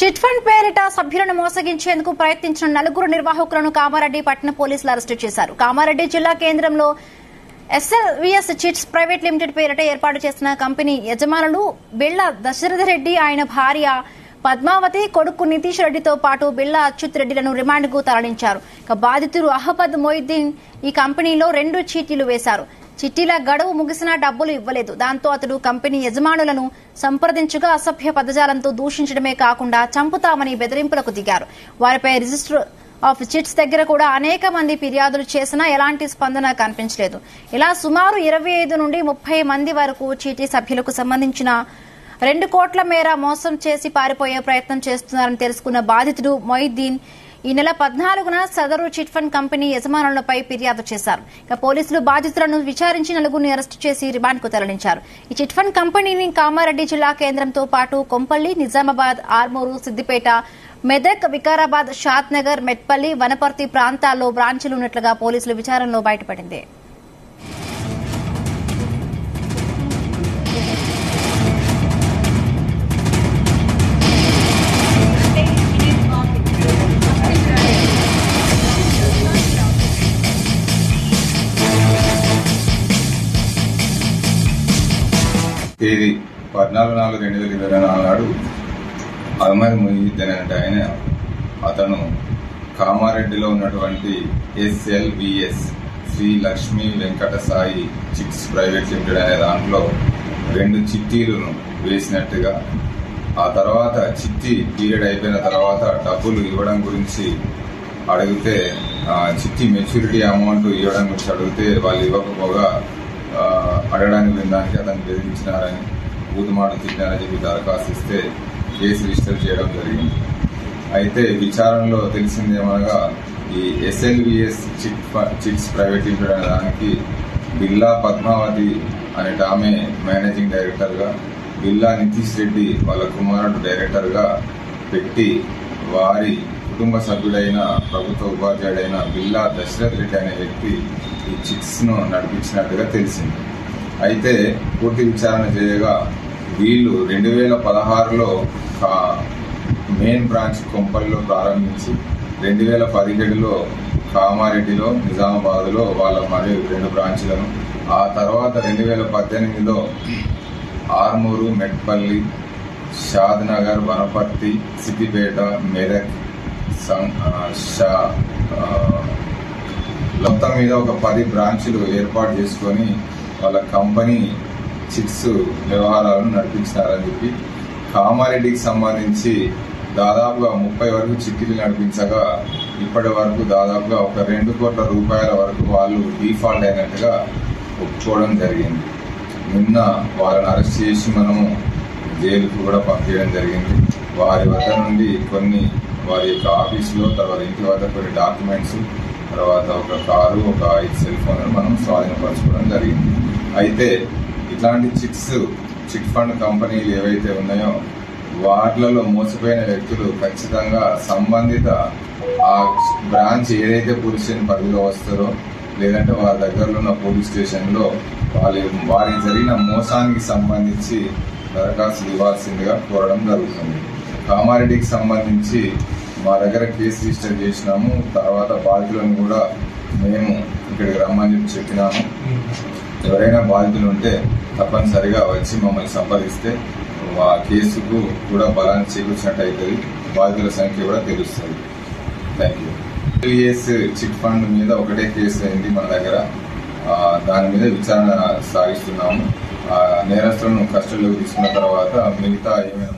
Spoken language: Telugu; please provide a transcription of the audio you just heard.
చిట్ ఫండ్ పేరిట సభ్యులను మోసగించేందుకు ప్రయత్నించిన నలుగురు నిర్వాహకులను కామారెడ్డి పట్టణ పోలీసులు అరెస్టు చేశారు. కామారెడ్డి జిల్లా కేంద్రంలో ఎస్ఎల్వీఎస్ చిట్స్ ప్రైవేట్ లిమిటెడ్ పేరిట ఏర్పాటు చేసిన కంపెనీ యజమానులు బిళ్ల దశరథ రెడ్డి, ఆయన భార్య పద్మావతి, కొడుకు నితీష్ రెడ్డితో పాటు బిళ్ల అచ్యుత్ రెడ్డిలను రిమాండ్కు తరలించారు. బాధితుడు అహ్మద్ మొయిద్దీన్ ఈ కంపెనీలో 2 చీటీలు వేశారు. చిట్టీల గడువు ముగిసినా డబ్బులు ఇవ్వలేదు. దాంతో అతడు కంపెనీ యజమానులను సంప్రదించగా అసభ్య పదజాలంతో దూషించడమే కాకుండా చంపుతామని బెదిరింపులకు దిగారు. వారిపై రిజిస్టర్ ఆఫ్ చిట్స్ దగ్గర కూడా అనేక మంది ఫిర్యాదులు చేసినా ఎలాంటి స్పందన కనిపించలేదు. ఇలా సుమారు 25 నుండి 30 మంది వరకు చీటీ సభ్యులకు సంబంధించిన 2 కోట్ల మేర మోసం చేసి పారిపోయే ప్రయత్నం చేస్తున్నారని తెలుసుకున్న బాధితుడు మొయిద్దీన్ ఈ నెల 14న సదరు చిట్ ఫండ్ కంపెనీ యజమానులపై ఫిర్యాదు చేశారు. పోలీసులు బాధితులను విచారించి నలుగురిని అరెస్టు చేసి రిమాండ్కు తరలించారు. ఈ చిట్ ఫండ్ కంపెనీని కామారెడ్డి జిల్లా కేంద్రంతో పాటు కొంపల్లి, నిజామాబాద్, ఆర్మూరు, సిద్దిపేట, మెదక్, వికారాబాద్, షాద్ నగర్, మెట్పల్లి, వనపర్తి ప్రాంతాల్లో బ్రాంచీలు ఉన్నట్లుగా పోలీసుల విచారణలో బయటపడింది. తేదీ 14/4/2024 నాడు అహ్మద్ మొయిద్దీన్ అంటే అతను కామారెడ్డిలో ఉన్నటువంటి SLVS Sri Lakshmi Venkata Sai chits private limited అనే దాంట్లో 2 చిట్టీలను వేసినట్టుగా, ఆ తర్వాత చిట్టి పీరియడ్ అయిపోయిన తర్వాత డబ్బులు ఇవ్వడం గురించి అడిగితే, చిట్టి మెచ్యూరిటీ అమౌంట్ ఇవ్వడం గురించి అడిగితే వాళ్ళు ఇవ్వకపోగా అడగడానికి వినడానికి అతను బెదిరించినారని, బూతుమాట తిట్టినారని చెప్పి దరఖాస్తు ఇస్తే కేసు రిజిస్టర్ చేయడం జరిగింది. అయితే విచారణలో తెలిసిందేమనగా ఈ ఎస్ఎల్వీఎస్ చిట్స్ ప్రైవేట్ లిమిటెడ్ అనే దానికి బిల్లా పద్మావతి అనే ఆమె మేనేజింగ్ డైరెక్టర్గా, బిల్లా నితీష్ రెడ్డి వాళ్ళ కుమారుడు డైరెక్టర్గా పెట్టి వారి కుటుంబ సభ్యుడైన ప్రభుత్వ ఉపాధ్యాయుడైన బిల్లా దశరథ్ రెడ్డి అనే వ్యక్తి ఈ చిట్స్ ను నడిపించినట్టుగా తెలిసింది. అయితే పూర్తి విచారణ చేయగా వీళ్ళు 2016లో మెయిన్ బ్రాంచ్ కొంపల్లో ప్రారంభించి 2017లో కామారెడ్డిలో, నిజామాబాద్లో వాళ్ళ మరియు 2 బ్రాంచ్లను, ఆ తర్వాత 2018లో ఆర్మూరు, మెట్పల్లి, షాద్ నగర్, వనపర్తి, సిద్దిపేట, మెదక్, మొత్తం మీద ఒక 10 బ్రాంచ్లు ఏర్పాటు చేసుకుని వాళ్ళ కంపెనీ చిట్స్ వ్యవహారాలను నడిపించినారని చెప్పి, కామారెడ్డికి సంబంధించి దాదాపుగా 30 వరకు చిట్టీలు నడిపించగా ఇప్పటి వరకు దాదాపుగా ఒక 2 కోట్ల రూపాయల వరకు వాళ్ళు డిఫాల్ట్ అయినట్టుగా ఒప్పుకోవడం జరిగింది. నిన్న వాళ్ళని అరెస్ట్ చేసి మనము జైలుకు కూడా పంపించడం జరిగింది. వారి వద్ద నుండి కొన్ని వారి యొక్క ఆఫీసులో, తర్వాత ఇంటి వద్ద కొన్ని డాక్యుమెంట్స్, తర్వాత ఒక కారు, ఒక 5 సెల్ ఫోన్లను మనం స్వాధీనపరచుకోవడం జరిగింది. అయితే ఇట్లాంటి చిట్ ఫండ్ కంపెనీలు ఏవైతే ఉన్నాయో వాటిలలో మోసపోయిన వ్యక్తులు ఖచ్చితంగా సంబంధిత ఆ బ్రాంచ్ ఏదైతే పోలీస్ స్టేషన్ పరిధిలో వస్తారో, లేదంటే వారి దగ్గరలో ఉన్న పోలీస్ స్టేషన్లో వారికి జరిగిన మోసానికి సంబంధించి దరఖాస్తులు ఇవ్వాల్సిందిగా కోరడం జరుగుతుంది. కామారెడ్డికి సంబంధించి మా దగ్గర కేసు రిజిస్టర్ చేసినాము. తర్వాత బాధితులను కూడా మేము ఇక్కడికి రమ్మని చెప్పినాము. ఎవరైనా బాధితులు ఉంటే తప్పనిసరిగా వచ్చి మమ్మల్ని సంప్రదిస్తే ఆ కేసుకు కూడా బలాన్ని చేకూర్చినట్టు అవుతుంది. బాధితుల సంఖ్య కూడా తెలుస్తుంది. Thank you. SLVS chit fund మీద ఒకటే కేసు అయింది మన దగ్గర. దాని మీద విచారణ సాగిస్తున్నాము. నేరస్తులను కస్టడీలోకి తీసుకున్న తర్వాత మిగతా ఏమైనా